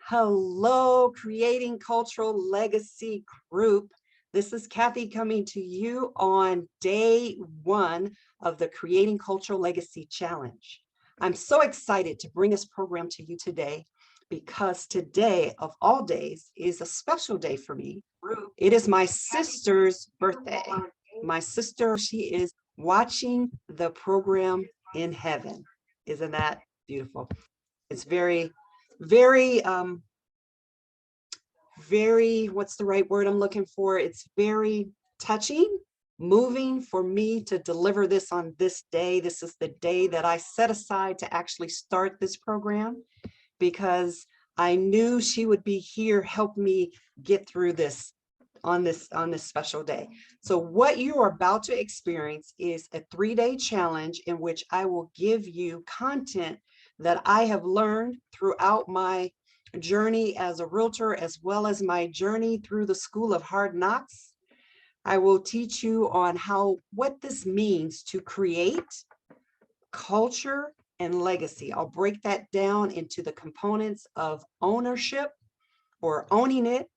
Hello, Creating Cultural Legacy Group. This is Kathy coming to you on day one of the Creating Cultural Legacy Challenge. I'm so excited to bring this program to you today because today, of all days, is a special day for me. It is my sister's birthday. My sister, she is watching the program in heaven. Isn't that beautiful? It's very, what's the right word I'm looking for? It's very touching, moving for me to deliver this on this day. This is the day that I set aside to actually start this program because I knew she would be here, help me get through this on this special day. So what you are about to experience is a 3-day challenge in which I will give you content that I have learned throughout my journey as a realtor, as well as my journey through the School of Hard Knocks. I will teach you on what this means to create culture and legacy. I'll break that down into the components of ownership or owning it,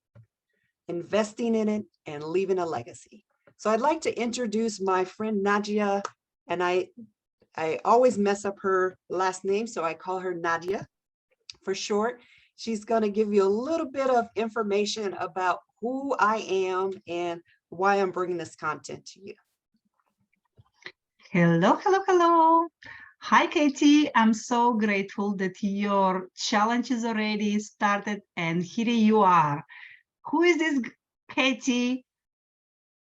investing in it, and leaving a legacy. So I'd like to introduce my friend Nadia, and I always mess up her last name, so I call her Nadia for short. She's going to give you a little bit of information about who I am and why I'm bringing this content to you. Hello. Hi, Katie. I'm so grateful that your challenge is already started and here you are. Who is this Katie?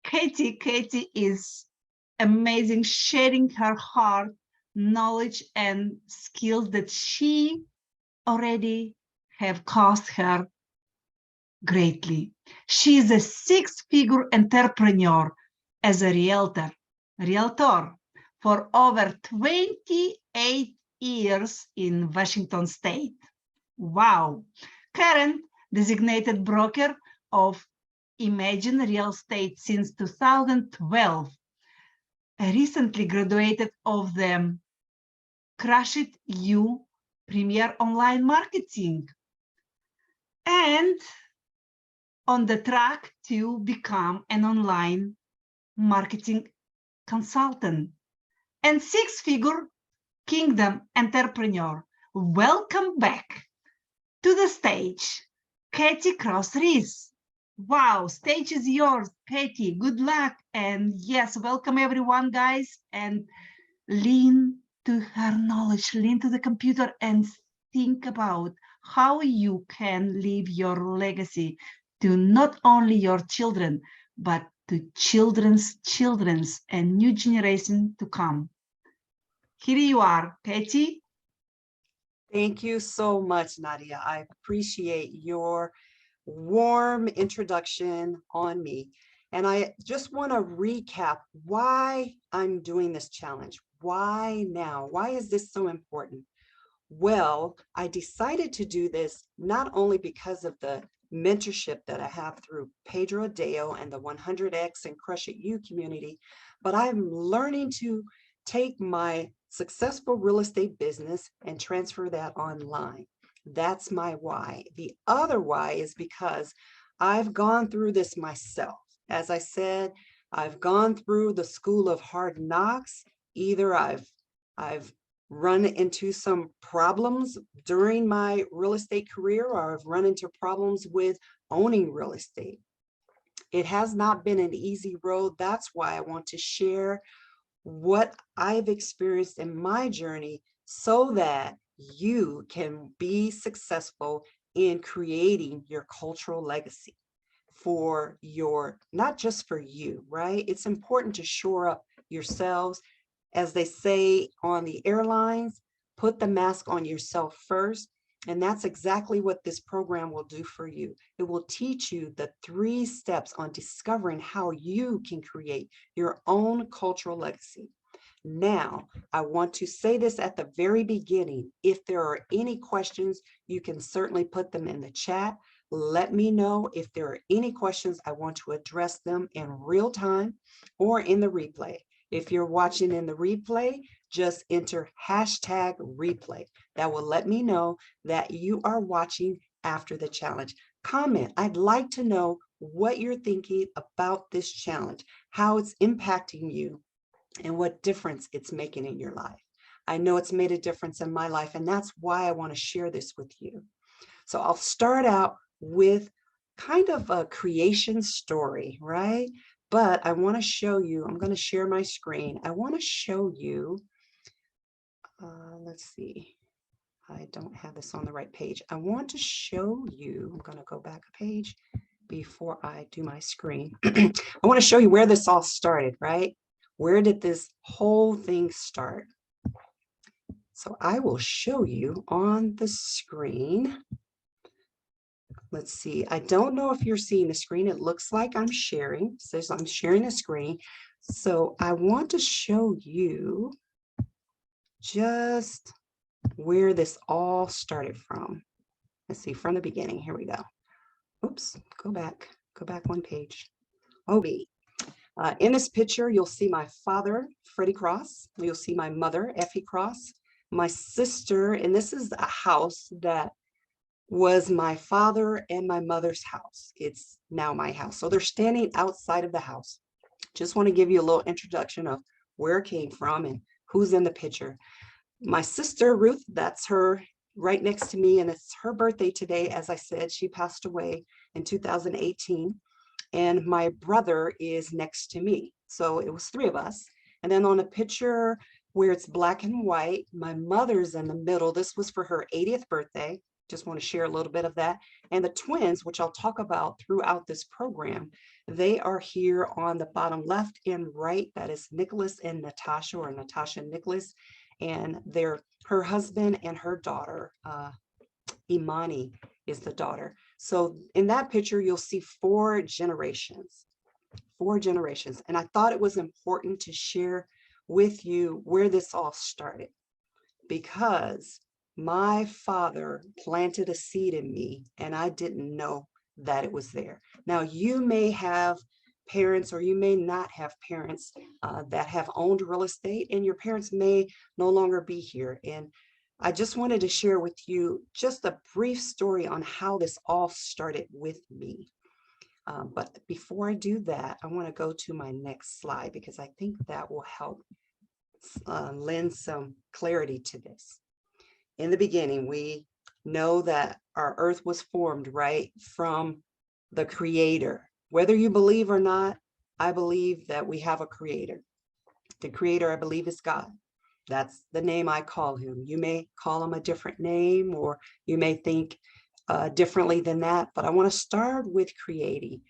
Katie is amazing, sharing her heart, knowledge, and skills that she already have cost her greatly. She is a 6-figure entrepreneur as a realtor for over 28 years in Washington State. Wow. Current designated broker of Imagine Real Estate since 2012. Recently graduated of the Crush It You Premier Online Marketing and on the track to become an online marketing consultant and 6-figure kingdom entrepreneur. Welcome back to the stage, Kathy Cross. Wow, stage is yours, Katie. Good luck. And yes, welcome everyone, guys. And lean to her knowledge, lean to the computer and think about how you can leave your legacy to not only your children, but to children's and new generation to come. Here you are, Katie. Thank you so much, Nadia. I appreciate your warm introduction on me. And I just want to recap why I'm doing this challenge. Why now? Why is this so important? Well, I decided to do this not only because of the mentorship that I have through Pedro Adeo and the 100X and Crush It You community, but I'm learning to take my successful real estate business and transfer that online. That's my why. The other why is because I've gone through this myself. As I said, I've gone through the School of Hard Knocks. Either I've run into some problems during my real estate career, or I've run into problems with owning real estate. It has not been an easy road. That's why I want to share what I've experienced in my journey so that you can be successful in creating your cultural legacy for not just for you, right? It's important to shore up yourselves. As they say on the airlines, put the mask on yourself first. And that's exactly what this program will do for you. It will teach you the 3 steps on discovering how you can create your own cultural legacy. Now, I want to say this at the very beginning. If there are any questions, you can certainly put them in the chat. Let me know if there are any questions. I want to address them in real time or in the replay. If you're watching in the replay, just enter #replay. That will let me know that you are watching after the challenge. Comment. I'd like to know what you're thinking about this challenge, how it's impacting you, and what difference it's making in your life. I know it's made a difference in my life, and that's why I want to share this with you. So I'll start out with kind of a creation story, right? But I want to show you, I'm going to share my screen. I want to show you, let's see, I don't have this on the right page. I want to show you, I'm going to go back a page before I do my screen. I want to show you where this all started, right? Where did this whole thing start? So I will show you on the screen. Let's see. I don't know if you're seeing the screen. It looks like I'm sharing. It says I'm sharing a screen. So I want to show you just where this all started from. Let's see, from the beginning. Here we go. Oops, go back one page. Okay. In this picture, you'll see my father, Freddie Cross. You'll see my mother, Effie Cross, my sister, and this is a house that was my father and my mother's house. It's now my house. So they're standing outside of the house. Just want to give you a little introduction of where it came from and who's in the picture. My sister, Ruth, that's her right next to me, and it's her birthday today. As I said, she passed away in 2018. And my brother is next to me. So it was three of us. And then on a picture where it's black and white, my mother's in the middle. This was for her 80th birthday. Just want to share a little bit of that. And the twins, which I'll talk about throughout this program, they are here on the bottom left and right. That is Nicholas and Natasha, or Natasha and Nicholas. And they're her husband and her daughter, Imani is the daughter. So in that picture, you'll see four generations. And I thought it was important to share with you where this all started, because my father planted a seed in me and I didn't know that it was there. Now, you may have parents or you may not have parents that have owned real estate, and your parents may no longer be here. And I just wanted to share with you just a brief story on how this all started with me. But before I do that, I want to go to my next slide because I think that will help lend some clarity to this. In the beginning, we know that our earth was formed right from the creator. Whether you believe or not, I believe that we have a creator. The creator, I believe, is God. That's the name I call him. You may call him a different name, or you may think differently than that, but I want to start with creating.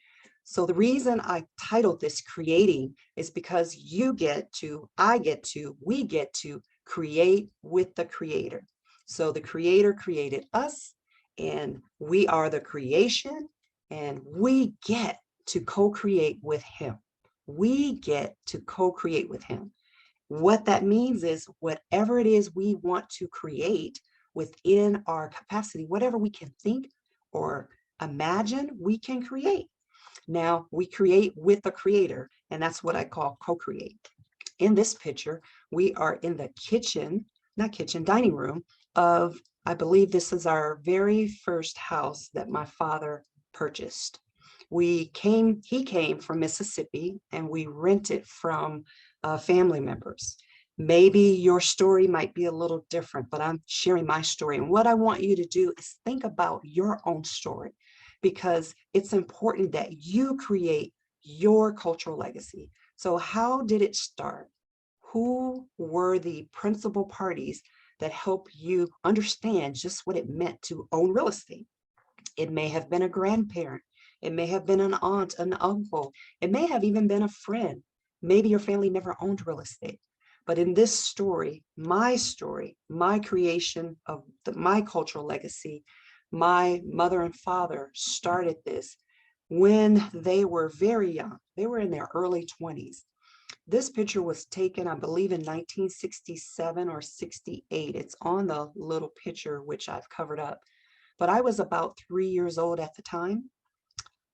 So the reason I titled this Creating is because you get to, I get to, we get to create with the creator. So the creator created us, and we are the creation, and we get to co-create with him. We get to co-create with him. What that means is whatever it is we want to create within our capacity, whatever we can think or imagine, we can create. Now we create with the creator, and that's what I call co-create. In this picture, we are in the kitchen, not kitchen, dining room of, I believe this is our very first house that my father purchased. He came from Mississippi, and we rented from family members. Maybe your story might be a little different, but I'm sharing my story. And what I want you to do is think about your own story, because it's important that you create your cultural legacy. So how did it start? Who were the principal parties that help you understand just what it meant to own real estate? It may have been a grandparent. It may have been an aunt, an uncle. It may have even been a friend. Maybe your family never owned real estate. But in this story, my creation of my cultural legacy, my mother and father started this when they were very young. They were in their early 20s. This picture was taken, I believe, in 1967 or 68. It's on the little picture, which I've covered up. But I was about 3 years old at the time.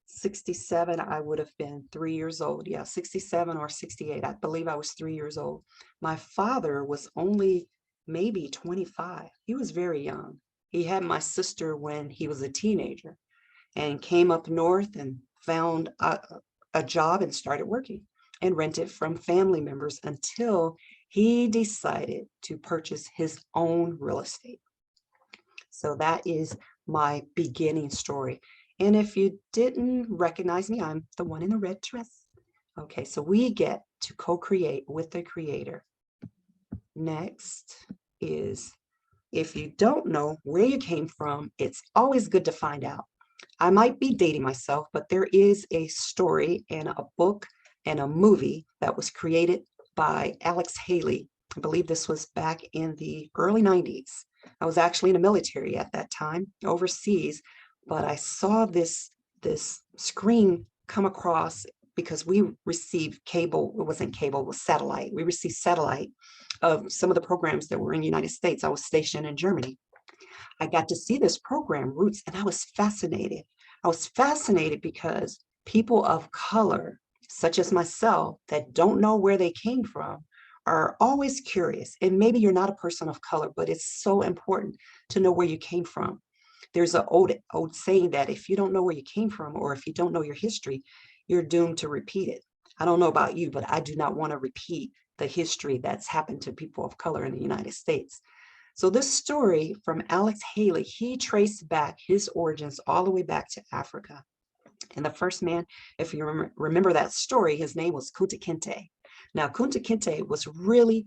67, I would have been 3 years old. Yeah, 67 or 68. I believe I was 3 years old. My father was only maybe 25. He was very young. He had my sister when he was a teenager and came up north and found a job and started working and rented from family members until he decided to purchase his own real estate. So that is my beginning story. And if you didn't recognize me, I'm the one in the red dress. Okay, so we get to co-create with the creator. Next is, if you don't know where you came from, it's always good to find out. I might be dating myself, but there is a story and a book and a movie that was created by Alex Haley. I believe this was back in the early 90s. I was actually in the military at that time, overseas, but I saw this screen come across because we received cable. It wasn't cable, it was satellite. We received satellite of some of the programs that were in the United States. I was stationed in Germany. I got to see this program, Roots, and I was fascinated. I was fascinated because people of color, such as myself, that don't know where they came from, are always curious. And maybe you're not a person of color, but it's so important to know where you came from. There's an old saying that if you don't know where you came from, or if you don't know your history, you're doomed to repeat it. I don't know about you, but I do not want to repeat the history that's happened to people of color in the United States. So this story from Alex Haley, he traced back his origins all the way back to Africa. And the first man, if you remember that story, his name was Kunta Kinte. Now, Kunta Kinte was really,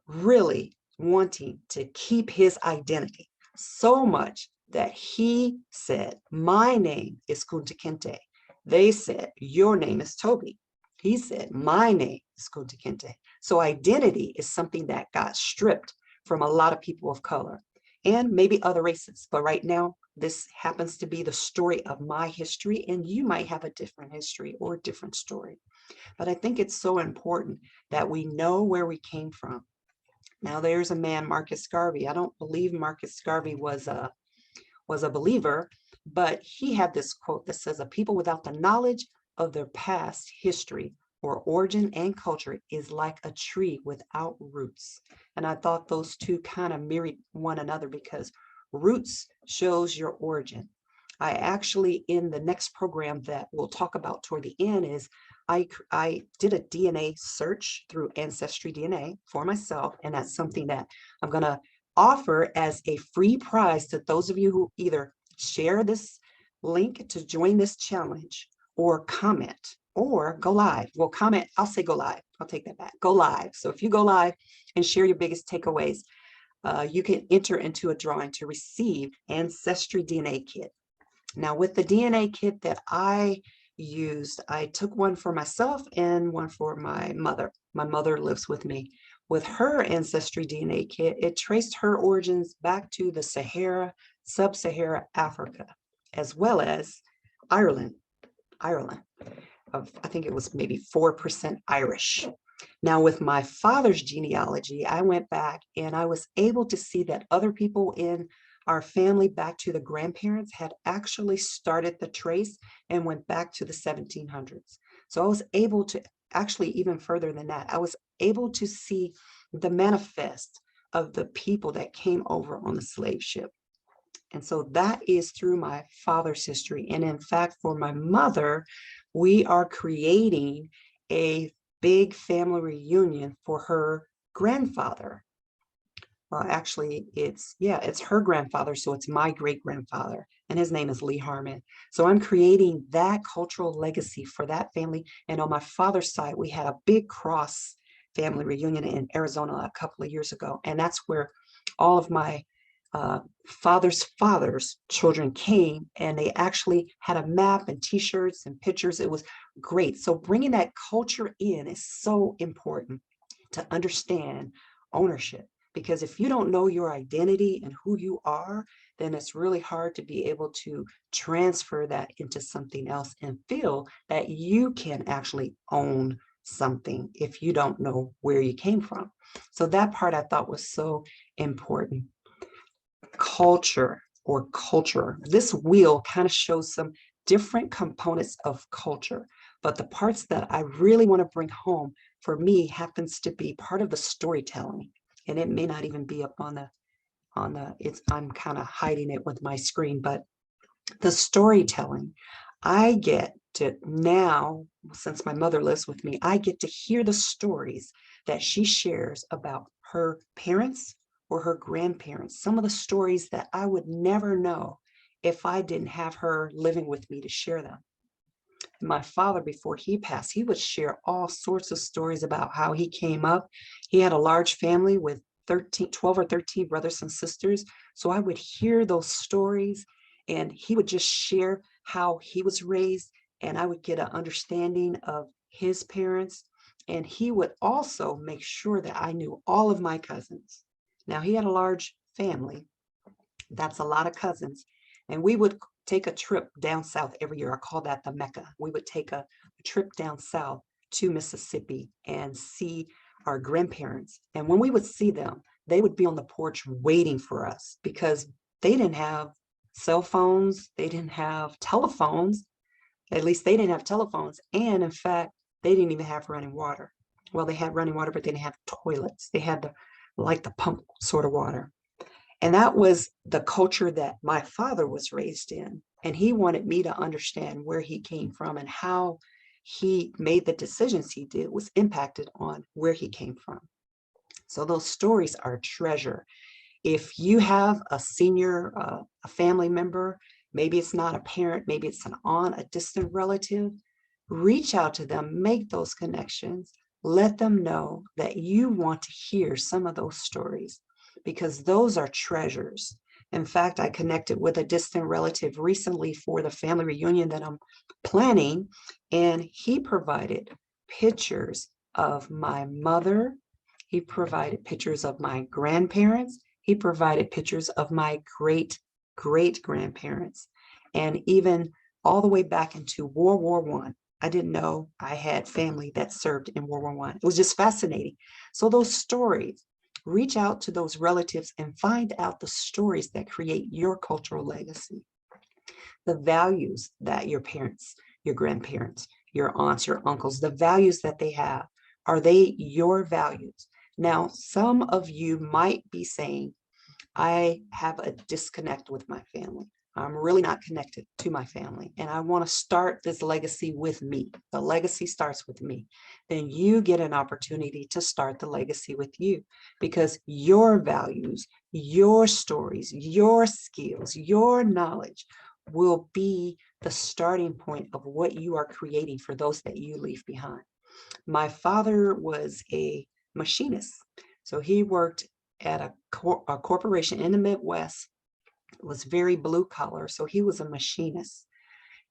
really wanting to keep his identity so much that he said, my name is Kunta Kinte. They said, your name is Toby. He said, my name is Kunta Kinte. So identity is something that got stripped from a lot of people of color and maybe other races. But right now, this happens to be the story of my history, and you might have a different history or a different story. But I think it's so important that we know where we came from. Now, there's a man, Marcus Garvey. I don't believe Marcus Garvey was a believer, but he had this quote that says, a people without the knowledge of their past history or origin and culture is like a tree without roots. And I thought those two kind of mirrored one another because roots shows your origin. I actually, in the next program that we'll talk about toward the end, is I did a DNA search through Ancestry DNA for myself, and that's something that I'm going to offer as a free prize to those of you who either share this link to join this challenge or comment or go live. Well, comment, I'll say go live. I'll take that back. Go live. So if you go live and share your biggest takeaways, you can enter into a drawing to receive Ancestry DNA Kit. Now, with the DNA kit that I used, I took one for myself and one for my mother. My mother lives with me. With her Ancestry DNA kit, it traced her origins back to the Sahara, Sub-Sahara Africa, as well as Ireland. I think it was maybe 4% Irish. Now, with my father's genealogy, I went back and I was able to see that other people in our family back to the grandparents had actually started the trace and went back to the 1700s. So I was able to actually even further than that. I was able to see the manifest of the people that came over on the slave ship. And so that is through my father's history. And in fact, for my mother, we are creating a big family reunion for her grandfather. Well, actually, it's her grandfather, so it's my great-grandfather, and his name is Lee Harmon. So I'm creating that cultural legacy for that family. And on my father's side, we had a big cross family reunion in Arizona a couple of years ago, and that's where all of my father's children came, and they actually had a map and t-shirts and pictures. It was great. So bringing that culture in is so important to understand ownership. Because if you don't know your identity and who you are, then it's really hard to be able to transfer that into something else and feel that you can actually own something if you don't know where you came from. So that part I thought was so important. Culture or culture. This wheel kind of shows some different components of culture, but the parts that I really want to bring home for me happens to be part of the storytelling. And it may not even be up on on the, I'm kind of hiding it with my screen, but the storytelling, I get to now, since my mother lives with me, I get to hear the stories that she shares about her parents or her grandparents, some of the stories that I would never know if I didn't have her living with me to share them. My father, before he passed, he would share all sorts of stories about how he came up. He had a large family with 13, 12 or 13 brothers and sisters. So I would hear those stories and he would just share how he was raised, and I would get an understanding of his parents. And he would also make sure that I knew all of my cousins. Now, he had a large family, that's a lot of cousins. And we would take a trip down south every year. I call that the Mecca. We would take a trip down south to Mississippi and see our grandparents. And when we would see them, they would be on the porch waiting for us because they didn't have cell phones, they didn't have telephones. At least they didn't have telephones. And in fact, they didn't even have running water. Well, they had running water, but they didn't have toilets. They had the pump sort of water. And that was the culture that my father was raised in. And he wanted me to understand where he came from and how he made the decisions he did was impacted on where he came from. So those stories are treasure. If you have a senior, a family member, maybe it's not a parent, maybe it's an aunt, a distant relative, reach out to them, make those connections, let them know that you want to hear some of those stories because those are treasures. In fact, I connected with a distant relative recently for the family reunion that I'm planning, and he provided pictures of my mother. He provided pictures of my grandparents. He provided pictures of my great grandparents, and even all the way back into World War I. I didn't know I had family that served in World War I. It was just fascinating. So those stories, reach out to those relatives and find out the stories that create your cultural legacy, the values that your parents, your grandparents, your aunts, your uncles, the values that they have. Are they your values? Now, some of you might be saying, I have a disconnect with my family. I'm really not connected to my family, and I want to start this legacy with me. The legacy starts with me. Then you get an opportunity to start the legacy with you because your values, your stories, your skills, your knowledge will be the starting point of what you are creating for those that you leave behind. My father was a machinist. So he worked at a corporation in the Midwest. It was very blue collar. So he was a machinist.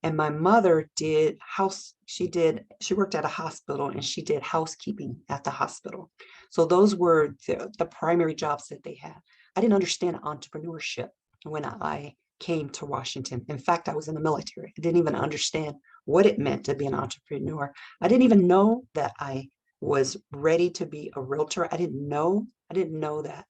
And my mother she worked at a hospital and she did housekeeping at the hospital. So those were the primary jobs that they had. I didn't understand entrepreneurship when I came to Washington. In fact, I was in the military. I didn't even understand what it meant to be an entrepreneur. I didn't even know that I was ready to be a realtor. I didn't know that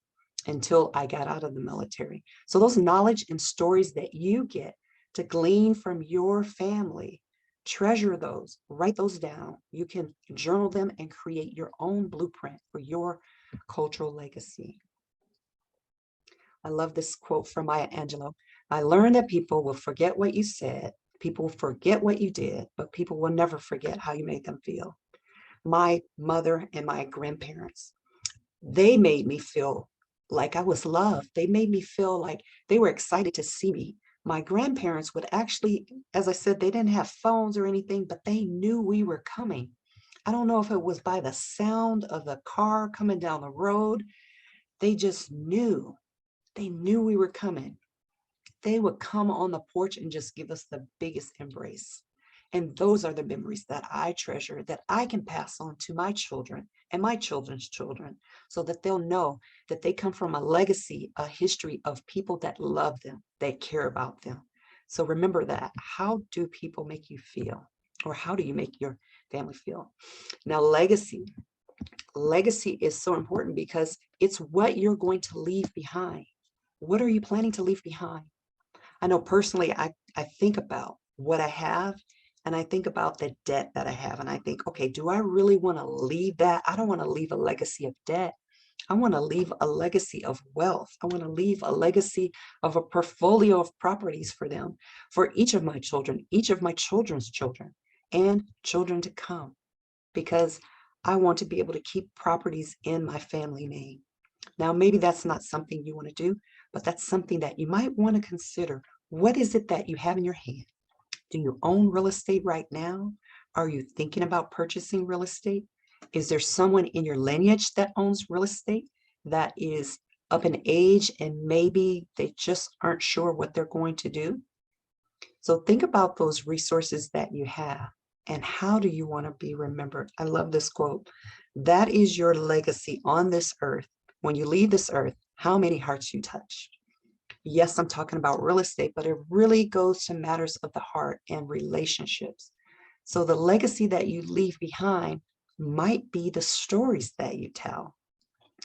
until I got out of the military. So those knowledge and stories that you get to glean from your family, treasure those, write those down. You can journal them and create your own blueprint for your cultural legacy. I love this quote from Maya Angelou. I learned that people will forget what you said, people will forget what you did, but people will never forget how you made them feel. My mother and my grandparents, they made me feel like I was loved. They made me feel like they were excited to see me. My grandparents would actually, as I said, they didn't have phones or anything, but they knew we were coming. I don't know if it was by the sound of the car coming down the road. They just knew. They knew we were coming. They would come on the porch and just give us the biggest embrace. And those are the memories that I treasure, that I can pass on to my children and my children's children, so that they'll know that they come from a legacy, a history of people that love them, that care about them. So remember that. How do people make you feel? Or how do you make your family feel? Now, legacy. Legacy is so important because it's what you're going to leave behind. What are you planning to leave behind? I know personally, I think about what I have and I think about the debt that I have. And I think, okay, do I really want to leave that? I don't want to leave a legacy of debt. I want to leave a legacy of wealth. I want to leave a legacy of a portfolio of properties for them, for each of my children, each of my children's children, and children to come, because I want to be able to keep properties in my family name. Now, maybe that's not something you want to do, but that's something that you might want to consider. What is it that you have in your hand? Do you own real estate right now? Are you thinking about purchasing real estate? Is there someone in your lineage that owns real estate that is up in age and maybe they just aren't sure what they're going to do? So think about those resources that you have and how do you want to be remembered? I love this quote. That is your legacy on this earth. When you leave this earth, how many hearts you touch? Yes, I'm talking about real estate, but it really goes to matters of the heart and relationships. So the legacy that you leave behind might be the stories that you tell.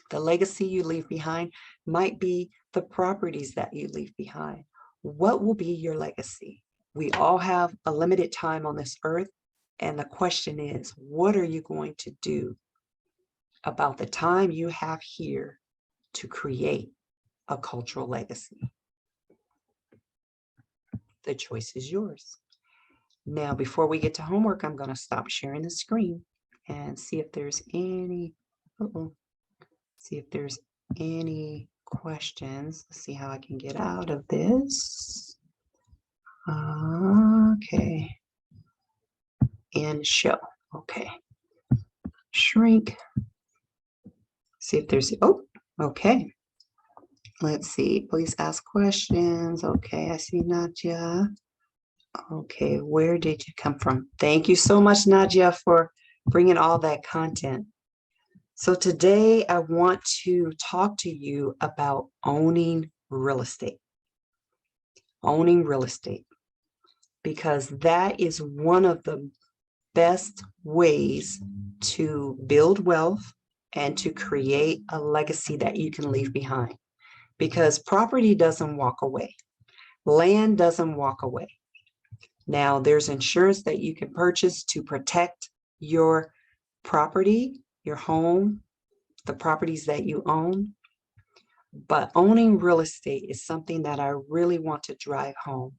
The legacy you leave behind might be the properties that you leave behind. What will be your legacy? We all have a limited time on this earth. And the question is, what are you going to do about the time you have here to create a cultural legacy? The choice is yours. Now, before we get to homework, I'm going to stop sharing the screen and see if there's any, see if there's any questions. Let's see how I can get out of this. Okay. And show. Okay. Shrink. See if there's, oh, okay. Let's see. Please ask questions. Okay, I see Nadia. Okay, where did you come from? Thank you so much, Nadia, for bringing all that content. So today I want to talk to you about owning real estate. Owning real estate, because that is one of the best ways to build wealth and to create a legacy that you can leave behind. Because property doesn't walk away. Land doesn't walk away. Now, there's insurance that you can purchase to protect your property, your home, the properties that you own. But owning real estate is something that I really want to drive home.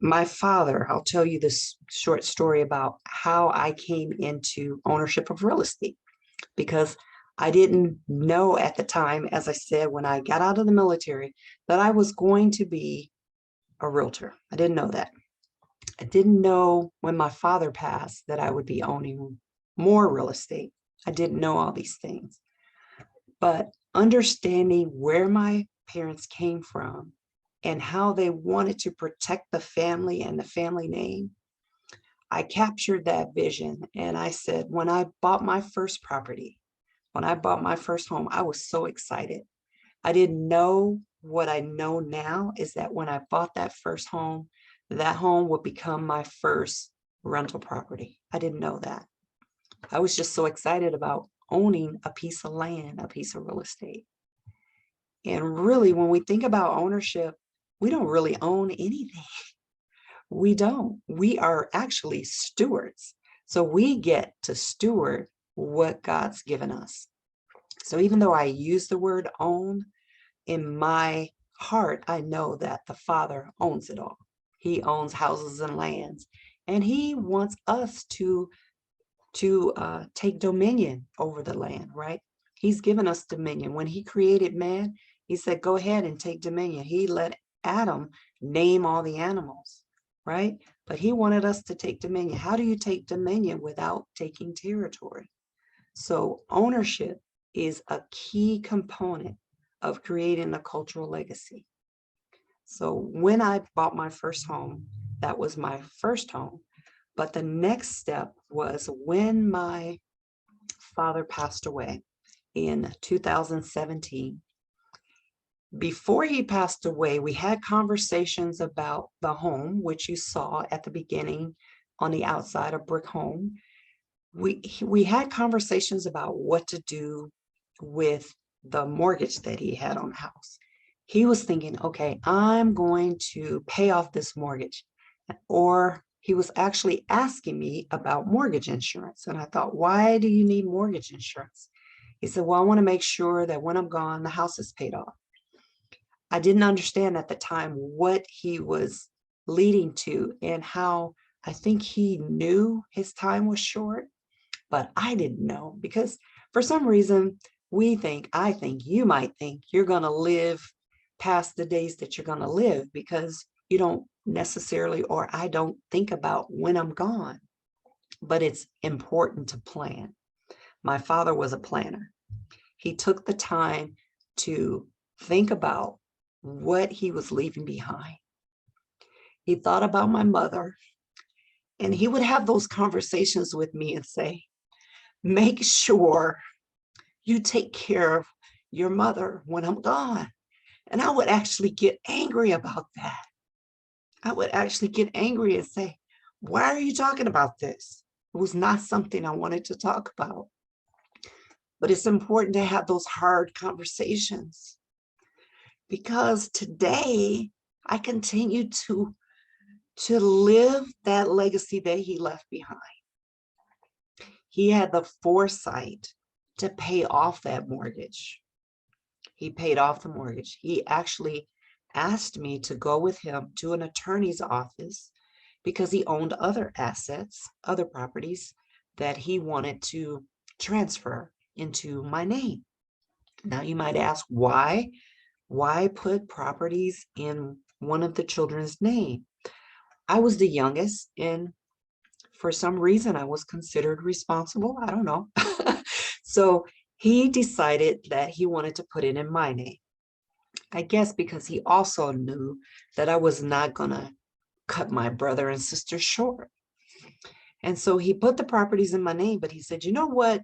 My father, I'll tell you this short story about how I came into ownership of real estate, because I didn't know at the time, as I said, when I got out of the military, that I was going to be a realtor. I didn't know that. I didn't know when my father passed that I would be owning more real estate. I didn't know all these things. But understanding where my parents came from and how they wanted to protect the family and the family name, I captured that vision. And I said, when I bought my first property, when I bought my first home, I was so excited. I didn't know what I know now is that when I bought that first home, that home would become my first rental property. I didn't know that. I was just so excited about owning a piece of land, a piece of real estate. And really, when we think about ownership, we don't really own anything. We don't. We are actually stewards. So we get to steward what God's given us. So even though I use the word own, in my heart, I know that the Father owns it all. He owns houses and lands, and he wants us to take dominion over the land, right? He's given us dominion. When he created man, he said, go ahead and take dominion. He let Adam name all the animals, right? But he wanted us to take dominion. How do you take dominion without taking territory? So ownership is a key component of creating a cultural legacy. So when I bought my first home, that was my first home. But the next step was when my father passed away in 2017. Before he passed away, we had conversations about the home, which you saw at the beginning on the outside, a brick home. We had conversations about what to do with the mortgage that he had on the house. He was thinking, okay, I'm going to pay off this mortgage. Or he was actually asking me about mortgage insurance. And I thought, why do you need mortgage insurance? He said, well, I want to make sure that when I'm gone, the house is paid off. I didn't understand at the time what he was leading to and how I think he knew his time was short, but I didn't know because for some reason I think you might think you're going to live past the days that you're going to live because you don't necessarily, or I don't think about when I'm gone, but it's important to plan. My father was a planner. He took the time to think about what he was leaving behind. He thought about my mother, and he would have those conversations with me and say, make sure you take care of your mother when I'm gone. And I would actually get angry about that. I would actually get angry and say, why are you talking about this? It was not something I wanted to talk about. But it's important to have those hard conversations because today I continue to live that legacy that he left behind. He had the foresight to pay off that mortgage. He paid off the mortgage. He actually asked me to go with him to an attorney's office because he owned other assets, other properties that he wanted to transfer into my name. Now you might ask, why? Why put properties in one of the children's name? I was the youngest, and for some reason I was considered responsible. I don't know. So he decided that he wanted to put it in my name. I guess because he also knew that I was not going to cut my brother and sister short. And so he put the properties in my name, but he said, you know what,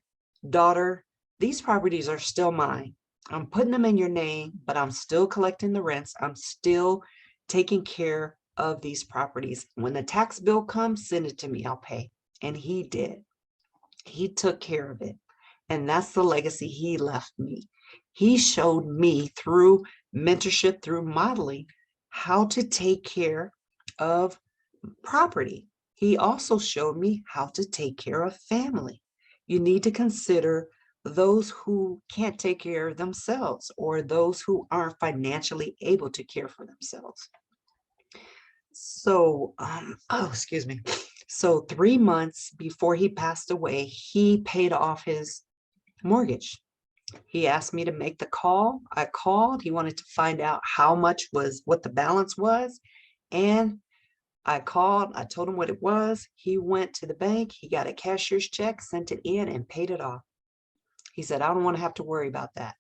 daughter, these properties are still mine. I'm putting them in your name, but I'm still collecting the rents. I'm still taking care of these properties. When the tax bill comes, send it to me, I'll pay. And he did. He took care of it. And that's the legacy he left me. He showed me through mentorship, through modeling, how to take care of property. He also showed me how to take care of family. You need to consider those who can't take care of themselves or those who aren't financially able to care for themselves. So, excuse me. So 3 months before he passed away, he paid off his mortgage. He asked me to make the call. I called. He wanted to find out how much was, what the balance was. And I called, I told him what it was. He went to the bank, he got a cashier's check, sent it in and paid it off. He said, I don't want to have to worry about that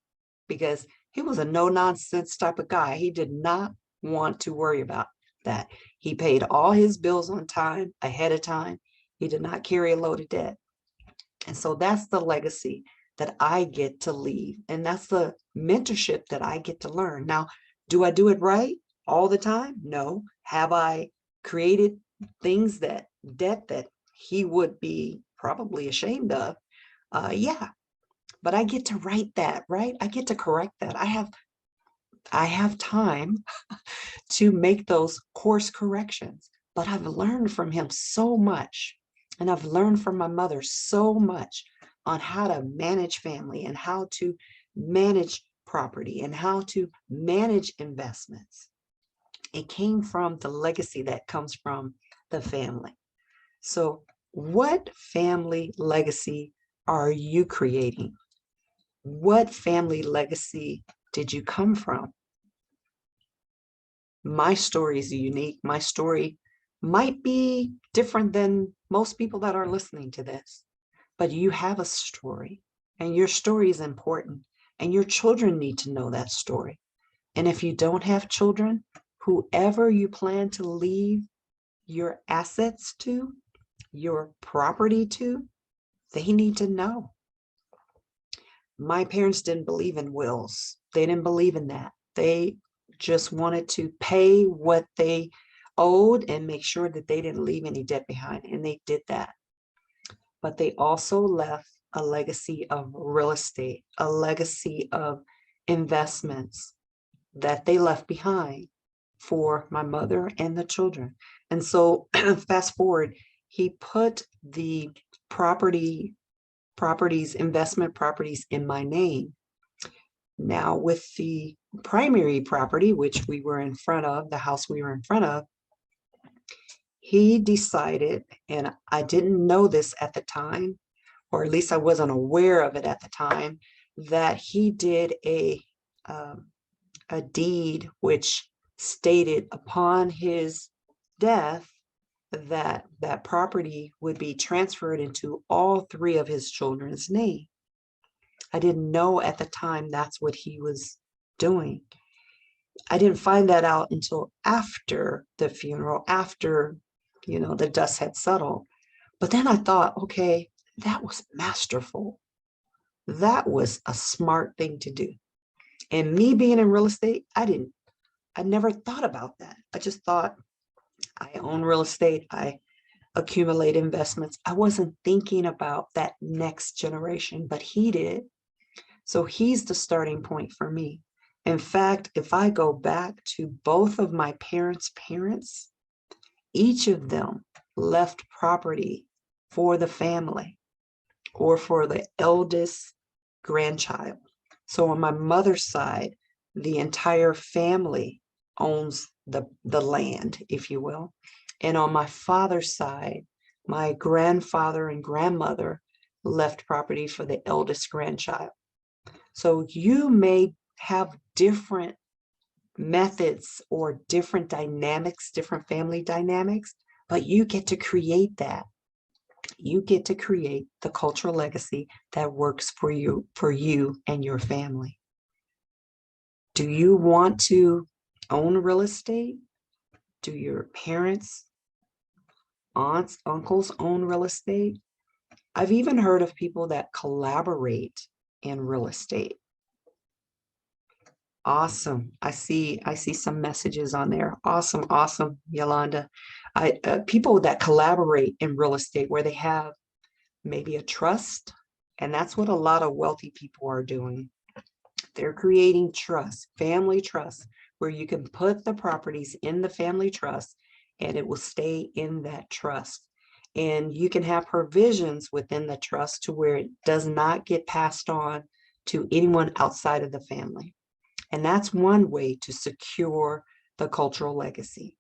because he was a no nonsense type of guy. He did not want to worry about that. He paid all his bills on time, ahead of time. He did not carry a load of debt. And so that's the legacy that I get to leave. And that's the mentorship that I get to learn. Now, do I do it right all the time? No. Have I created things that debt that he would be probably ashamed of? Yeah, but I get to write that, right? I get to correct that. I have time to make those course corrections, but I've learned from him so much. And I've learned from my mother so much on how to manage family and how to manage property and how to manage investments. It came from the legacy that comes from the family. So what family legacy are you creating? What family legacy did you come from? My story is unique. My story might be different than most people that are listening to this, but you have a story and your story is important and your children need to know that story. And if you don't have children, whoever you plan to leave your assets to, your property to, they need to know. My parents didn't believe in wills. They didn't believe in that. They just wanted to pay what they owed and make sure that they didn't leave any debt behind. And they did that. But they also left a legacy of real estate, a legacy of investments that they left behind for my mother and the children. And so fast forward, he put the investment properties in my name. Now with the primary property, which we were in front of, the house we were in front of, he decided, and I didn't know this at the time, or at least I wasn't aware of it at the time, that he did a deed which stated upon his death that that property would be transferred into all three of his children's name. I didn't know at the time that's what he was doing. I didn't find that out until after the funeral, after, the dust had settled. But then I thought, okay, that was masterful. That was a smart thing to do. And me being in real estate, I never thought about that. I just thought I own real estate. I accumulate investments. I wasn't thinking about that next generation, but he did. So he's the starting point for me. In fact, if I go back to both of my parents' parents, each of them left property for the family or for the eldest grandchild. So on my mother's side, the entire family owns the land, if you will. And on my father's side, my grandfather and grandmother left property for the eldest grandchild. So you may have different methods or different dynamics, different family dynamics, but you get to create that. You get to create the cultural legacy that works for you and your family. Do you want to own real estate? Do your parents, aunts, uncles own real estate? I've even heard of people that collaborate in real estate. Awesome. I see some messages on there. Awesome, awesome, Yolanda. People that collaborate in real estate where they have maybe a trust, and that's what a lot of wealthy people are doing. They're creating trust, family trust, where you can put the properties in the family trust and it will stay in that trust. And you can have provisions within the trust to where it does not get passed on to anyone outside of the family. And that's one way to secure the cultural legacy.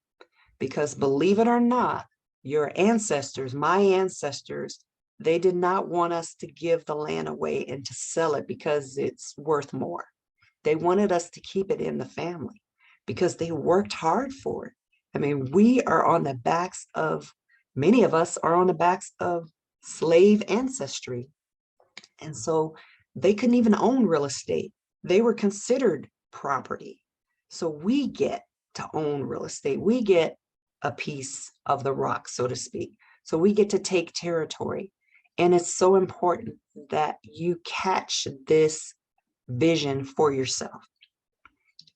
Because believe it or not, your ancestors, my ancestors, they did not want us to give the land away and to sell it because it's worth more. They wanted us to keep it in the family because they worked hard for it. I mean, many of us are on the backs of slave ancestry. And so they couldn't even own real estate. They were considered property. So we get to own real estate. We get a piece of the rock, so to speak. So we get to take territory. And it's so important that you catch this vision for yourself.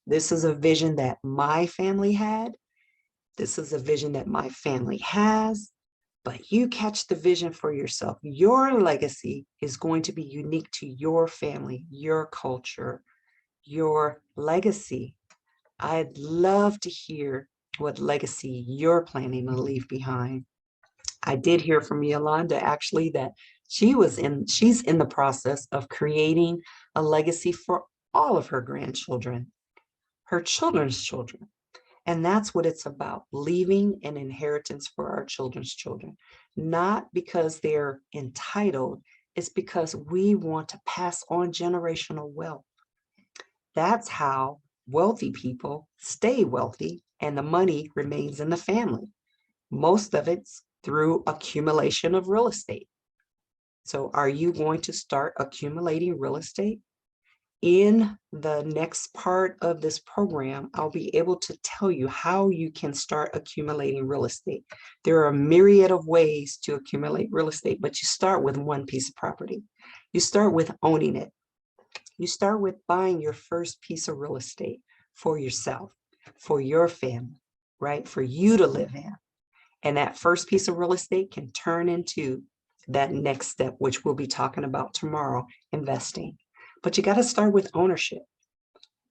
This is a vision that my family had. This is a vision that my family has. But you catch the vision for yourself. Your legacy is going to be unique to your family, your culture, your legacy. I'd love to hear what legacy you're planning to leave behind. I did hear from Yolanda actually that she's in the process of creating a legacy for all of her grandchildren, her children's children. And that's what it's about, leaving an inheritance for our children's children, not because they're entitled, it's because we want to pass on generational wealth. That's how wealthy people stay wealthy and the money remains in the family. Most of it's through accumulation of real estate. So are you going to start accumulating real estate? In the next part of this program, I'll be able to tell you how you can start accumulating real estate. There are a myriad of ways to accumulate real estate, but you start with one piece of property. You start with owning it. You start with buying your first piece of real estate for yourself, for your family, right? For you to live in. And that first piece of real estate can turn into that next step, which we'll be talking about tomorrow, investing. But you got to start with ownership.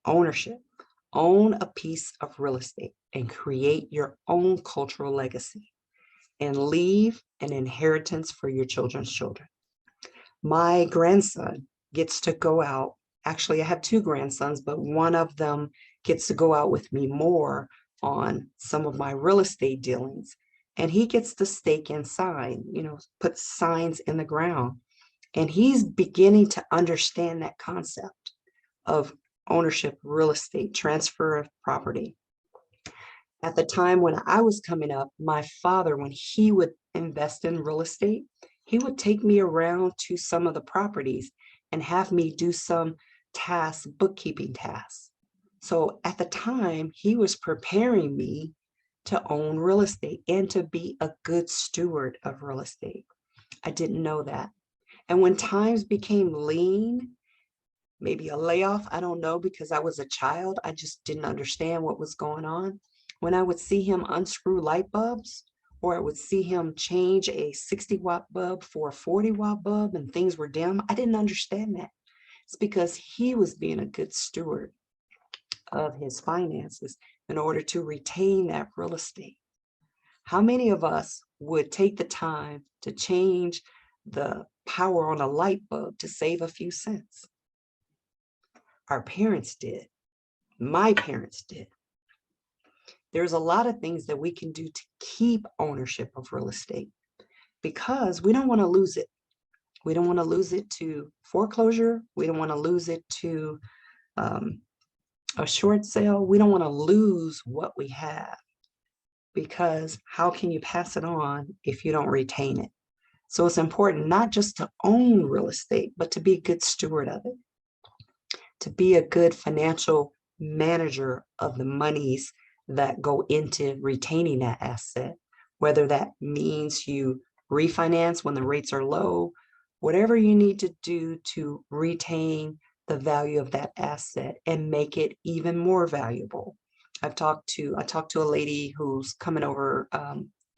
Ownership. Own a piece of real estate and create your own cultural legacy and leave an inheritance for your children's children. My grandson gets to go out. Actually, I have two grandsons, but one of them gets to go out with me more on some of my real estate dealings. And he gets to stake and sign, put signs in the ground. And he's beginning to understand that concept of ownership, real estate, transfer of property. At the time when I was coming up, my father, when he would invest in real estate, he would take me around to some of the properties and have me do some tasks, bookkeeping tasks. So at the time, he was preparing me to own real estate and to be a good steward of real estate. I didn't know that. And when times became lean, maybe a layoff, I don't know, because I was a child, I just didn't understand what was going on. When I would see him unscrew light bulbs, or I would see him change a 60-watt bulb for a 40-watt bulb and things were dim, I didn't understand that. It's because he was being a good steward of his finances in order to retain that real estate. How many of us would take the time to change the power on a light bulb to save a few cents? Our parents did. My parents did. There's a lot of things that we can do to keep ownership of real estate because we don't want to lose it. We don't want to lose it to foreclosure. We don't want to lose it to a short sale. We don't want to lose what we have, because how can you pass it on if you don't retain it? So it's important not just to own real estate, but to be a good steward of it, to be a good financial manager of the monies that go into retaining that asset, whether that means you refinance when the rates are low, whatever you need to do to retain the value of that asset and make it even more valuable. I talked to a lady who's coming over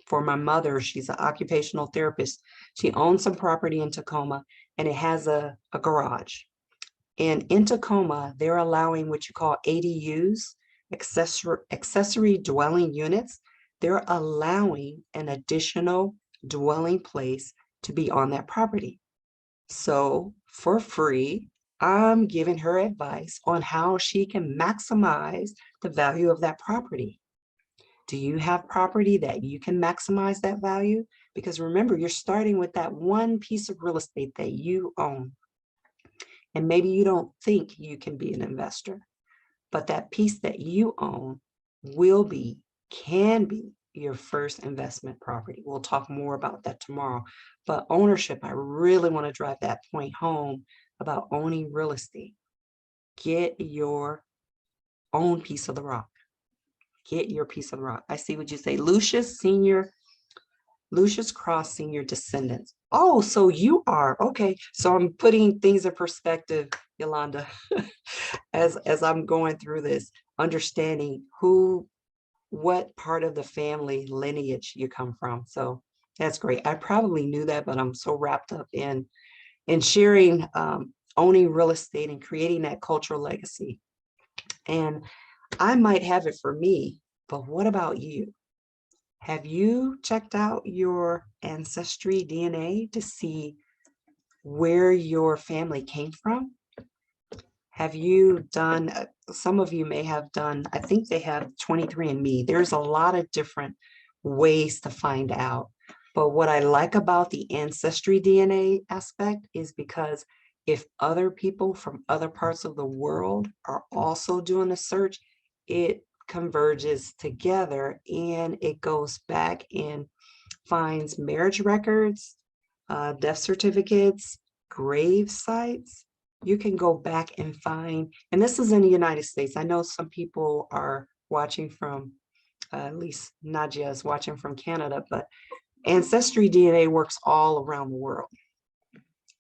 for my mother. She's an occupational therapist. She owns some property in Tacoma and it has a garage. And in Tacoma, they're allowing what you call ADUs, accessory dwelling units. They're allowing an additional dwelling place to be on that property. So for free, I'm giving her advice on how she can maximize the value of that property. Do you have property that you can maximize that value? Because remember, you're starting with that one piece of real estate that you own. And maybe you don't think you can be an investor, but that piece that you own can be your first investment property. We'll talk more about that tomorrow. But ownership, I really want to drive that point home about owning real estate. Get your own piece of the rock. Get your piece of the rock. I see what you say. Lucius Cross Senior descendants. Oh, so you are. Okay. So I'm putting things in perspective, Yolanda, as I'm going through this, understanding what part of the family lineage you come from. So that's great. I probably knew that, but I'm so wrapped up in sharing, owning real estate and creating that cultural legacy. And I might have it for me, but what about you? Have you checked out your ancestry DNA to see where your family came from? Have you done, some of you may have done, I think they have 23andMe. There's a lot of different ways to find out. But what I like about the ancestry DNA aspect is because if other people from other parts of the world are also doing a search, it converges together and it goes back and finds marriage records, death certificates, grave sites. You can go back and find, and this is in the United States. I know some people are watching from, at least Nadia is watching from Canada, but Ancestry DNA works all around the world.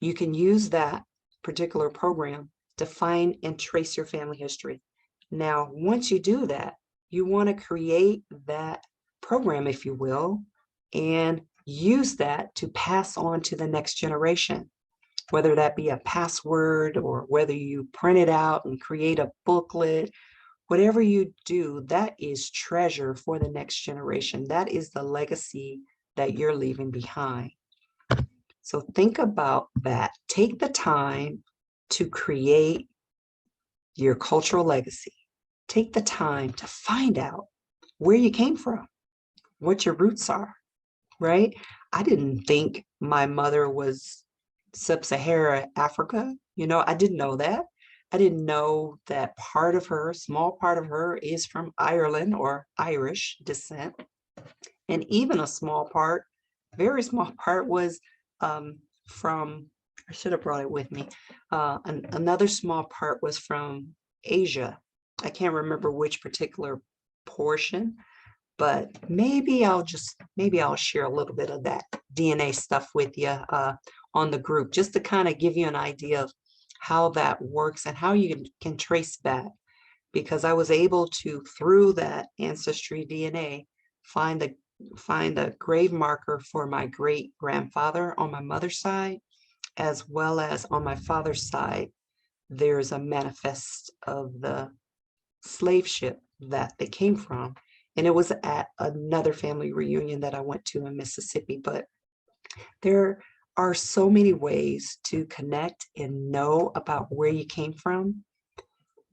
You can use that particular program to find and trace your family history. Now, once you do that, you want to create that program, if you will, and use that to pass on to the next generation, whether that be a password or whether you print it out and create a booklet whatever you do, that is treasure for the next generation. That is the legacy that you're leaving behind. So think about that. Take the time to create your cultural legacy. Take the time to find out where you came from, what your roots are, right? I didn't think my mother was sub-Saharan Africa. I didn't know that. I didn't know that part of her, small part of her, is from Ireland or Irish descent. And even a small part, very small part, was from, I should have brought it with me. Another small part was from Asia. I can't remember which particular portion, but maybe I'll share a little bit of that DNA stuff with you on the group, just to kind of give you an idea of how that works and how you can trace back. Because I was able to, through that ancestry DNA, find a grave marker for my great grandfather on my mother's side, as well as on my father's side. There's a manifest of the slave ship that they came from. And it was at another family reunion that I went to in Mississippi. But there are so many ways to connect and know about where you came from.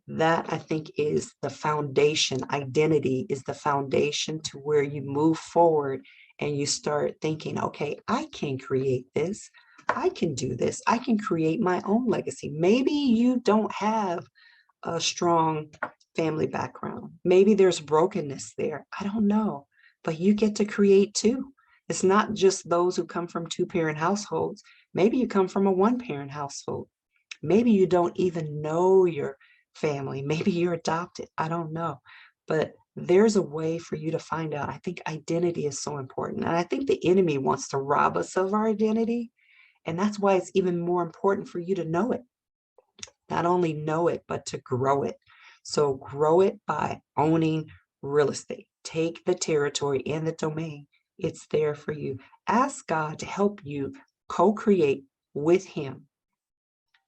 That, I think, is the foundation. Identity is the foundation to where you move forward and you start thinking, okay, I can create this. I can do this. I can create my own legacy. Maybe you don't have a strong family background. Maybe there's brokenness there. I don't know, but you get to create too. It's not just those who come from two-parent households. Maybe you come from a one-parent household. Maybe you don't even know your family. Maybe you're adopted. I don't know, but there's a way for you to find out. I think identity is so important. And I think the enemy wants to rob us of our identity. And that's why it's even more important for you to know it. Not only know it, but to grow it. So grow it by owning real estate. Take the territory and the domain. It's there for you. Ask God to help you co-create with him.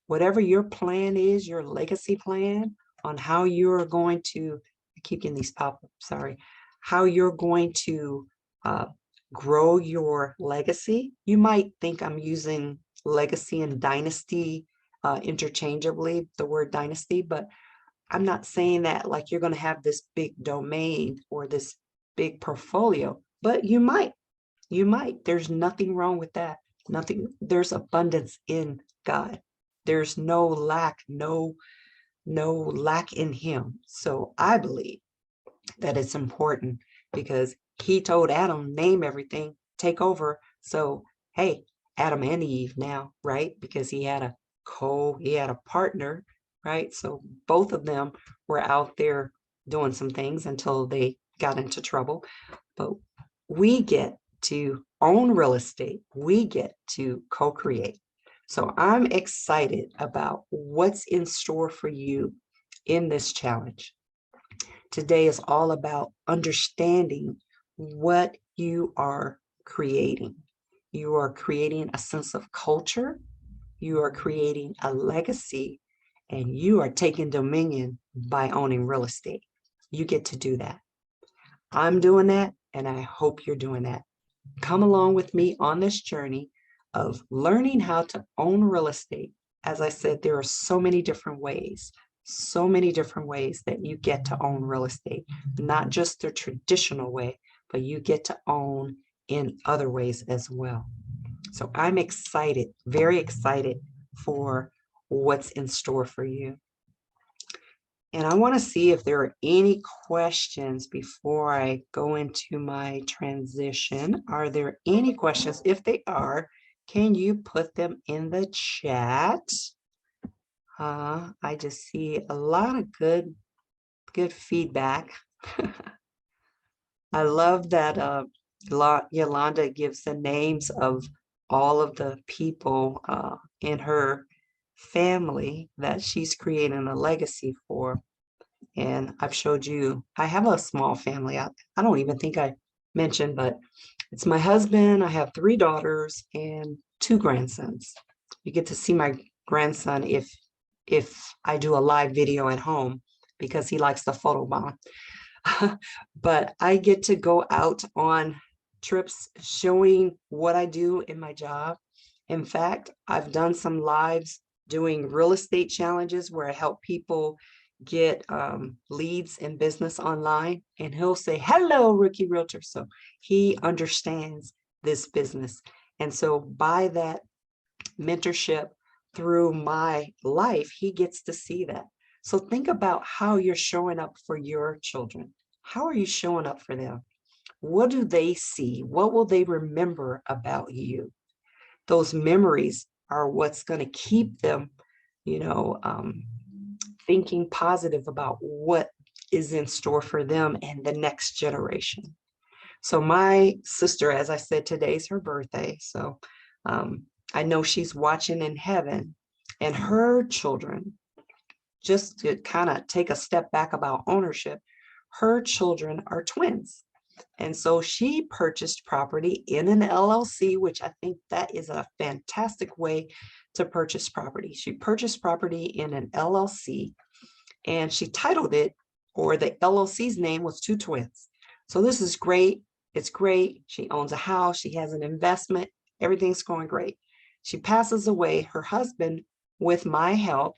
Whatever your plan is, your legacy plan on how you're going to, I keep getting these pop-ups, sorry, how you're going to grow your legacy. You might think I'm using legacy and dynasty interchangeably, the word dynasty, but I'm not saying that like you're going to have this big domain or this big portfolio, but you might. There's nothing wrong with that. Nothing. There's abundance in God. There's no lack, no lack in him. So I believe that it's important because he told Adam, name everything, take over. So, hey, Adam and Eve now, right? Because he had a partner, right? So both of them were out there doing some things until they got into trouble. But we get to own real estate. We get to co-create. So I'm excited about what's in store for you in this challenge. Today is all about understanding what you are creating. You are creating a sense of culture. You are creating a legacy, and you are taking dominion by owning real estate. You get to do that. I'm doing that, and I hope you're doing that. Come along with me on this journey of learning how to own real estate. As I said, there are so many different ways that you get to own real estate, not just the traditional way, but you get to own in other ways as well. So I'm excited, very excited for what's in store for you. And I want to see if there are any questions before I go into my transition. Are there any questions? If they are, can you put them in the chat? I just see a lot of good feedback. I love that Yolanda gives the names of all of the people in her family that she's creating a legacy for. And I've showed you, I have a small family. I don't even think I mentioned, but it's my husband. I have 3 daughters and 2 grandsons. You get to see my grandson if I do a live video at home. because he likes the photobomb. But I get to go out on trips showing what I do in my job. In fact, I've done some lives doing real estate challenges where I help people get leads in business online, and he'll say, "Hello, rookie realtor." So he understands this business. And so by that mentorship through my life, he gets to see that. So think about how you're showing up for your children. How are you showing up for them? What do they see? What will they remember about you? Those memories are what's going to keep them, you know, thinking positive about what is in store for them and the next generation. So my sister, as I said, today's her birthday. So I know she's watching in heaven, and her children, just to kind of take a step back about ownership, her children are twins. And so she purchased property in an LLC, which I think that is a fantastic way to purchase property. She purchased property in an LLC, and she titled it, or the LLC's name was Two Twins. So this is great. It's great. She owns a house. She has an investment. Everything's going great. She passes away. Her husband, with my help,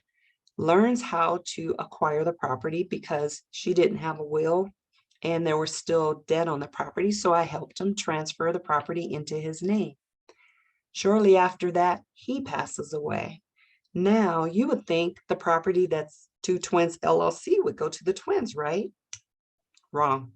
learns how to acquire the property because she didn't have a will and there was still debt on the property. So I helped him transfer the property into his name. Shortly after that, he passes away. Now you would think the property that's Two Twins LLC would go to the twins, right? Wrong.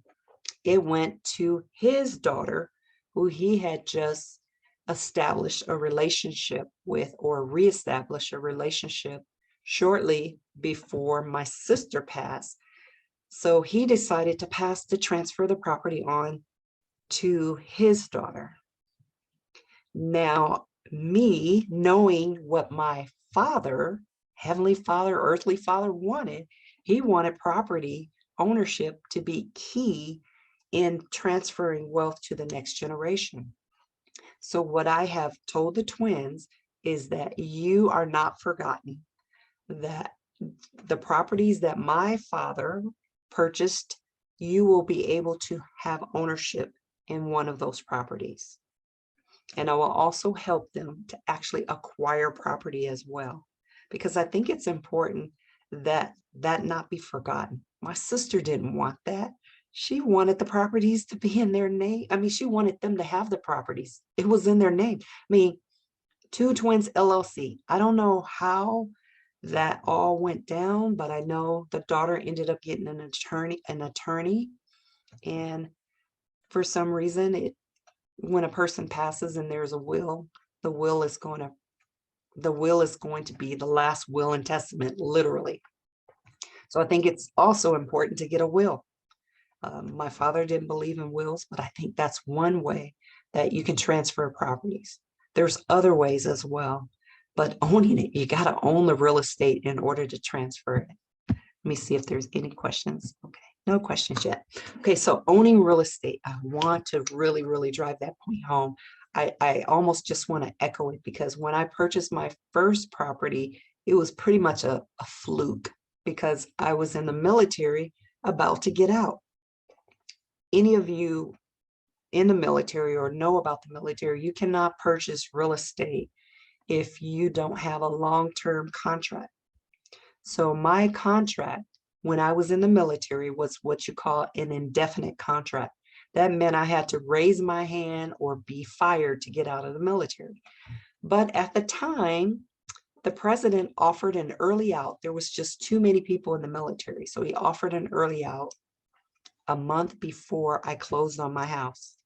It went to his daughter, who he had just established a relationship with, or reestablished a relationship shortly before my sister passed. So he decided to transfer the property on to his daughter. Now, me knowing what my father, heavenly father, earthly father wanted, he wanted property ownership to be key in transferring wealth to the next generation. So what I have told the twins is that you are not forgotten, that the properties that my father purchased, you will be able to have ownership in one of those properties. And I will also help them to actually acquire property as well, because I think it's important that that not be forgotten. My sister didn't want that. She wanted the properties to be in their name. I mean, she wanted them to have the properties. It was in their name. I mean, Two Twins LLC. I don't know how that all went down, but I know the daughter ended up getting an attorney. And for some reason, when a person passes and there's a will, the will is going to be the last will and testament, literally. So I think it's also important to get a will. My father didn't believe in wills, but I think that's one way that you can transfer properties. There's other ways as well, but owning it, you got to own the real estate in order to transfer it. Let me see if there's any questions. Okay, no questions yet. Okay, so owning real estate, I want to really, really drive that point home. I almost just want to echo it, because when I purchased my first property, it was pretty much a fluke, because I was in the military about to get out. Any of you in the military or know about the military, you cannot purchase real estate if you don't have a long-term contract. So my contract when I was in the military was what you call an indefinite contract. That meant I had to raise my hand or be fired to get out of the military. But at the time, the president offered an early out. There was just too many people in the military. So he offered an early out a month before I closed on my house.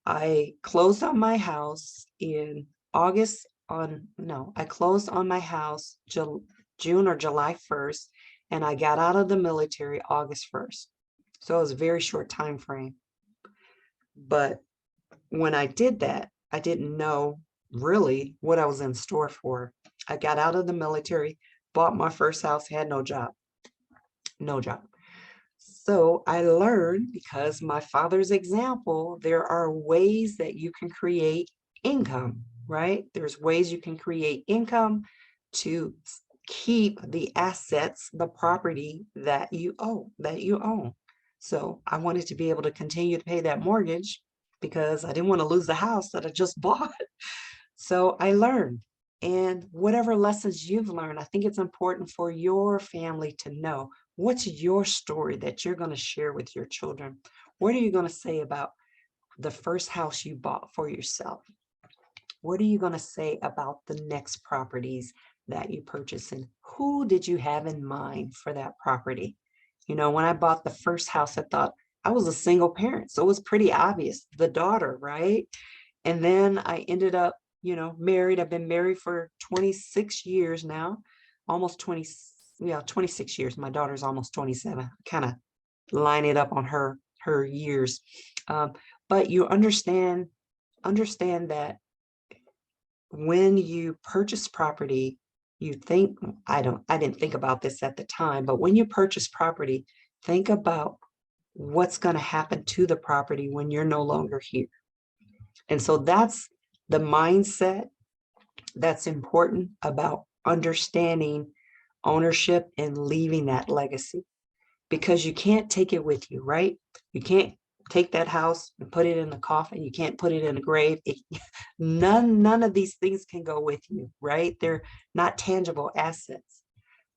I closed on my house in I closed on my house June or July 1st, and I got out of the military August 1st. So it was a very short time frame. But when I did that, I didn't know really what I was in store for. I got out of the military, bought my first house, had no job. No job. So I learned, because my father's example, there are ways that you can create income, right? There's ways you can create income to keep the assets, the property that you own. So I wanted to be able to continue to pay that mortgage because I didn't want to lose the house that I just bought. So I learned. And whatever lessons you've learned, I think it's important for your family to know what's your story that you're going to share with your children. What are you going to say about the first house you bought for yourself? What are you going to say about the next properties that you purchase, and who did you have in mind for that property? You know, when I bought the first house, I thought I was a single parent, so it was pretty obvious, the daughter, right? And then I ended up, married. I've been married for 26 years now, almost 20, yeah, 26 years. My daughter's almost 27. Kind of line it up on her years. But you understand that when you purchase property, you think, I didn't think about this at the time, but when you purchase property, think about what's going to happen to the property when you're no longer here. And so that's the mindset that's important about understanding ownership and leaving that legacy, because you can't take it with you, right? You can't take that house and put it in the coffin. You can't put it in a grave. None of these things can go with you, right? They're not tangible assets,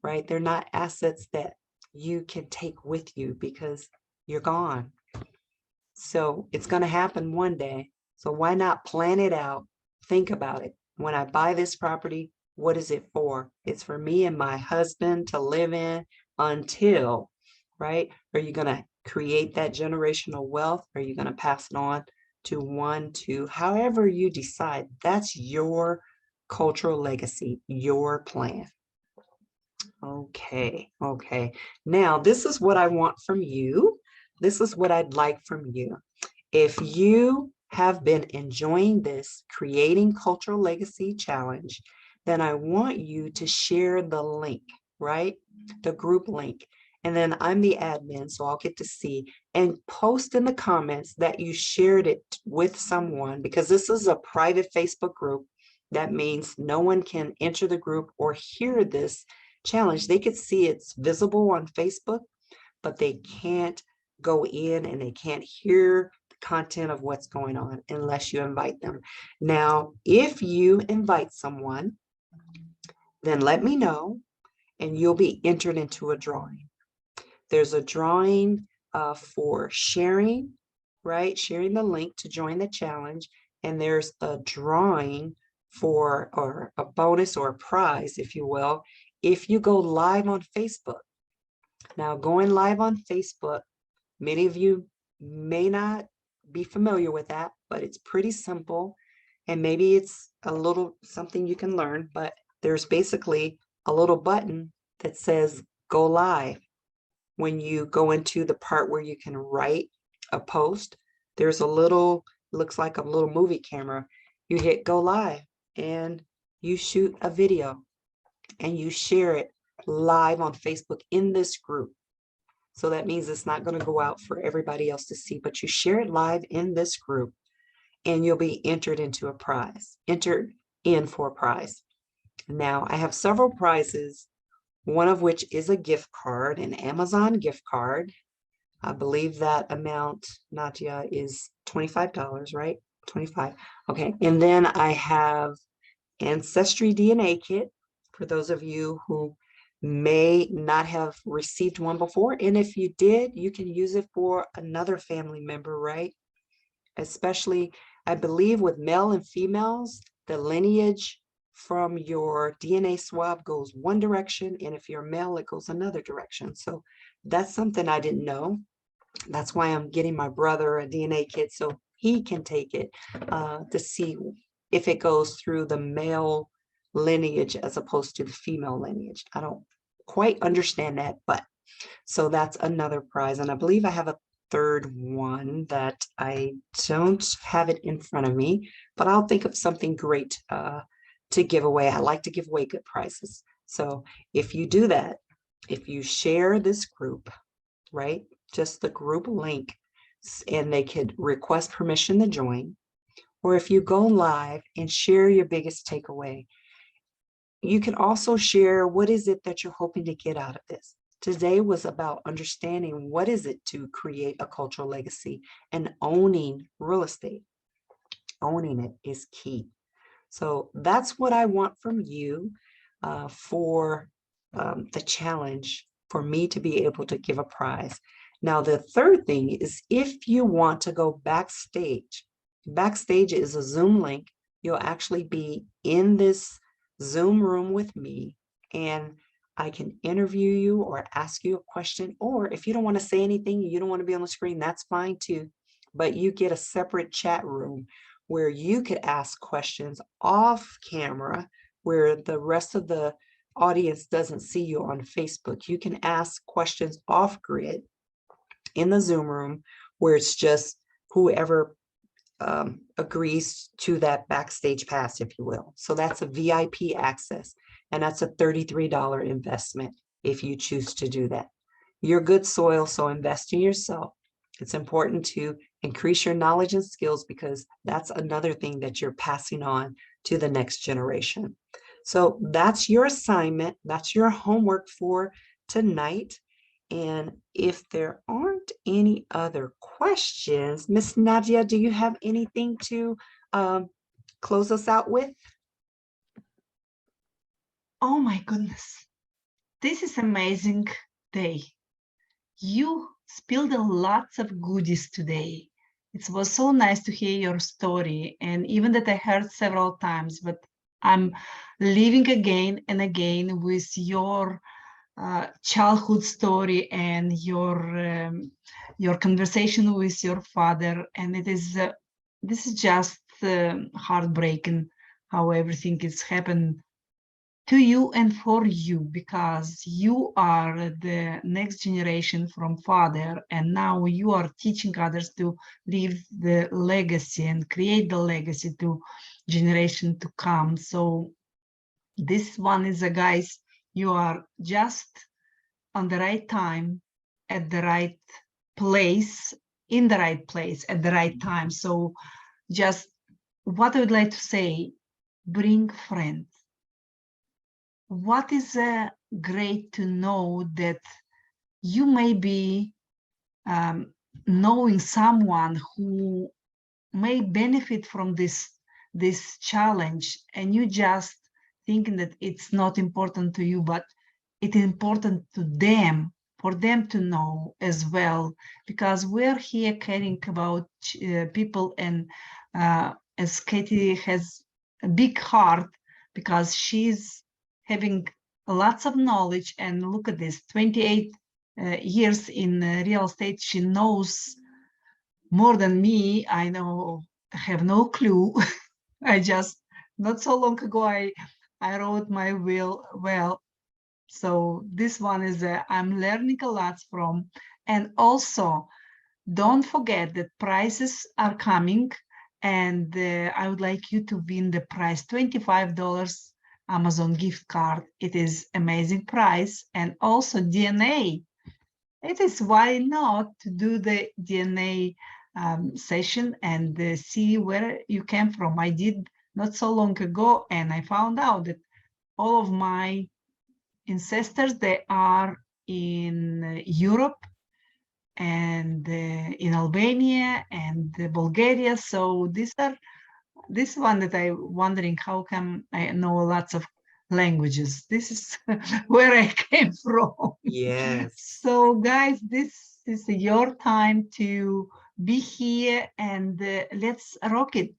right? They're not assets that you can take with you because you're gone. So it's going to happen one day. So why not plan it out? Think about it. When I buy this property, what is it for? It's for me and my husband to live in until, right? Are you going to create that generational wealth? Are you going to pass it on to one, two, however you decide? That's your cultural legacy, your plan. Okay. Now, this is what I want from you. This is what I'd like from you. If you have been enjoying this Creating Cultural Legacy Challenge, then I want you to share the link, right? The group link. And then I'm the admin, so I'll get to see, and post in the comments that you shared it with someone, because this is a private Facebook group. That means no one can enter the group or hear this challenge. They could see it's visible on Facebook, but they can't go in and they can't hear the content of what's going on unless you invite them. Now, if you invite someone, then let me know and you'll be entered into a drawing. There's a drawing for sharing, right? Sharing the link to join the challenge. And there's a drawing for, or a bonus or a prize, if you will, if you go live on Facebook. Now, going live on Facebook, many of you may not be familiar with that, but it's pretty simple. And maybe it's a little something you can learn, but there's basically a little button that says go live. When you go into the part where you can write a post, there's a little, looks like a little movie camera. You hit go live and you shoot a video and you share it live on Facebook in this group. So that means it's not going to go out for everybody else to see, but you share it live in this group and you'll be entered into a prize, entered in for a prize. Now, I have several prizes, one of which is a gift card, an Amazon gift card. I believe that amount, Nadia, is $25, right? 25. Okay. And then I have Ancestry DNA kit for those of you who may not have received one before. And if you did, you can use it for another family member, right? Especially, I believe with male and females, the lineage from your DNA swab goes one direction, and if you're male, it goes another direction. So that's something I didn't know. That's why I'm getting my brother a DNA kit so he can take it to see if it goes through the male lineage as opposed to the female lineage. I don't quite understand that, but so that's another prize. And I believe I have a third one that I don't have it in front of me, but I'll think of something great to give away. I like to give away good prizes. So if you do that, if you share this group, right, just the group link, and they could request permission to join, or if you go live and share your biggest takeaway, you can also share what is it that you're hoping to get out of this. Today was about understanding what is it to create a cultural legacy, and owning real estate. Owning it is key. So that's what I want from you for the challenge, for me to be able to give a prize. Now, the third thing is, if you want to go backstage, backstage is a Zoom link. You'll actually be in this Zoom room with me, and I can interview you or ask you a question. Or if you don't want to say anything, you don't want to be on the screen, that's fine too. But you get a separate chat room where you could ask questions off camera, where the rest of the audience doesn't see you on Facebook. You can ask questions off grid in the Zoom room, where it's just whoever agrees to that backstage pass, if you will. So that's a VIP access, and that's a $33 investment if you choose to do that. You're good soil, so invest in yourself. It's important to increase your knowledge and skills, because that's another thing that you're passing on to the next generation. So that's your assignment. That's your homework for tonight. And if there aren't any other questions, Miss Nadia, do you have anything to close us out with? Oh my goodness. This is amazing day. You spilled lots of goodies today. It was so nice to hear your story, and even that I heard several times, but I'm living again and again with your childhood story and your conversation with your father, and it is this is just heartbreaking how everything is happened to you and for you, because you are the next generation from father, and now you are teaching others to leave the legacy and create the legacy to generation to come. So this one is a guys, you are just on the right time, at the right place, in the right place at the right time. So just what I would like to say, bring friends. What is great to know that you may be knowing someone who may benefit from this challenge, and you just thinking that it's not important to you, but it's important to them, for them to know as well, because we're here caring about people, and as Katie has a big heart, because she's having lots of knowledge, and look at this, 28 years in real estate. She knows more than me. I know, I have no clue. I just, not so long ago, I wrote my will well. So this one is I'm learning a lot from. And also, don't forget that prices are coming, and I would like you to win the prize, $25 Amazon gift card. It is amazing price. And also DNA. It is, why not to do the DNA session and see where you came from. I did not so long ago, and I found out that all of my ancestors, they are in Europe and in Albania and Bulgaria. So this one that I wondering, how come I know lots of languages? This is where I came from. Yes. So guys, this is your time to be here, and let's rock it.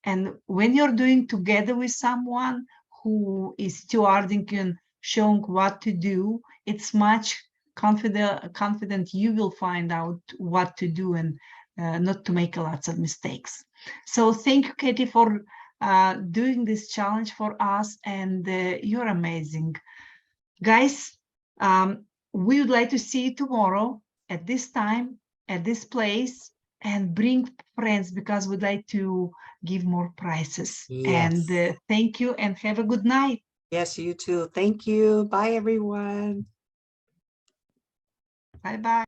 And when you're doing together with someone who is stewarding and showing what to do, it's much confident you will find out what to do, and not to make lots of mistakes. So thank you, Katie, for doing this challenge for us, and you're amazing. Guys, we would like to see you tomorrow at this time, at this place, and bring friends, because we'd like to give more prizes. Yes. And thank you, and have a good night. Yes, you too. Thank you. Bye, everyone. Bye-bye.